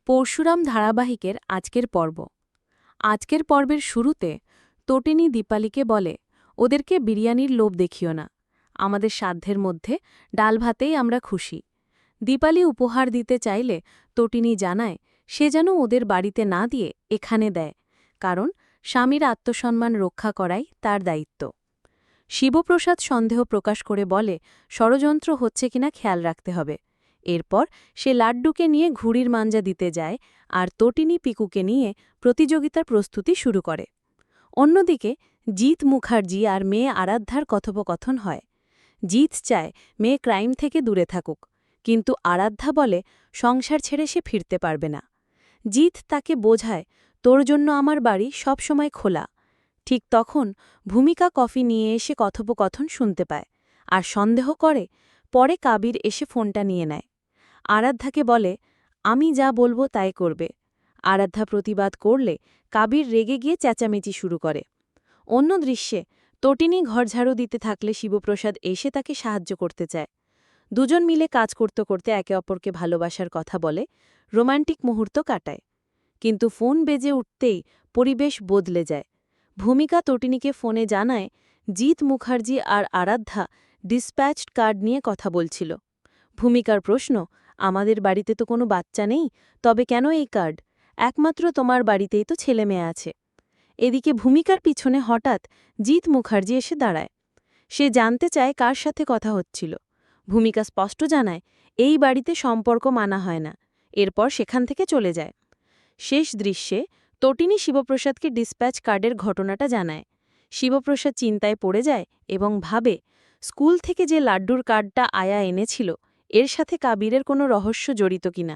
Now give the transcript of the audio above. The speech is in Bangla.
পরশুরাম ধারাবাহিকের আজকের পর্ব। আজকের পর্বের শুরুতে তটিনী দীপালিকে বলে, ওদেরকে বিরিয়ানির লোভ দেখিও না, আমাদের সাধ্যের মধ্যে ডাল ভাতেই আমরা খুশি। দীপালি উপহার দিতে চাইলে তটিনী জানায় সে যেন ওদের বাড়িতে না দিয়ে এখানে দেয়, কারণ স্বামীর আত্মসম্মান রক্ষা করাই তার দায়িত্ব। শিবপ্রসাদ সন্দেহ প্রকাশ করে বলে ষড়যন্ত্র হচ্ছে কিনা খেয়াল রাখতে হবে। এরপর সে লাড্ডুকে নিয়ে ঘুড়ির মাঞ্জা দিতে যায় আর তটিনী পিকুকে নিয়ে প্রতিযোগিতার প্রস্তুতি শুরু করে। অন্যদিকে জিৎ মুখার্জি আর মেয়ে আরাধ্যার কথোপকথন হয়। জিৎ চায় মেয়ে ক্রাইম থেকে দূরে থাকুক, কিন্তু আরাধ্যা বলে সংসার ছেড়ে সে ফিরতে পারবে না। জিৎ তাকে বোঝায়, তোর জন্য আমার বাড়ি সবসময় খোলা। ঠিক তখন ভূমিকা কফি নিয়ে এসে কথোপকথন শুনতে পায় আর সন্দেহ করে। পরে কাবির এসে ফোনটা নিয়ে নেয়। আরাধ্যাকে বলে, আমি যা বলবো তাই করবে। আরাধ্যা প্রতিবাদ করলে কাবির রেগে গিয়ে চেঁচামেচি শুরু করে। অন্য দৃশ্যে তটিনী ঘরঝাড়ু দিতে থাকলে শিবপ্রসাদ এসে তাকে সাহায্য করতে চায়। দুজন মিলে কাজ করতে করতে একে অপরকে ভালোবাসার কথা বলে, রোমান্টিক মুহূর্ত কাটায়। কিন্তু ফোন বেজে উঠতেই পরিবেশ বদলে যায়। ভূমিকা তটিনীকে ফোনে জানায় জিৎ মুখার্জি আর আরাধ্যা ডিসপ্যাচড কার্ড নিয়ে কথা বলছিল। ভূমিকার প্রশ্ন, আমাদের বাড়িতে তো কোনো বাচ্চা নেই, তবে কেন এই কার্ড? একমাত্র তোমার বাড়িতেই তো ছেলে মেয়ে আছে। এদিকে ভূমিকার পিছনে হঠাৎ জিৎ মুখার্জি এসে দাঁড়ায়। সে জানতে চায় কার সাথে কথা হচ্ছিল। ভূমিকা স্পষ্ট জানায় এই বাড়িতে সম্পর্ক মানা হয় না। এরপর সেখান থেকে চলে যায়। শেষ দৃশ্যে তটিনী শিবপ্রসাদকে ডিসপ্যাচ কার্ডের ঘটনাটা জানায়। শিবপ্রসাদ চিন্তায় পড়ে যায় এবং ভাবে স্কুল থেকে যে লাড্ডুর কার্ডটা আয়া এনেছিল এর সাথে কাবিরের কোনো রহস্য জড়িত কিনা।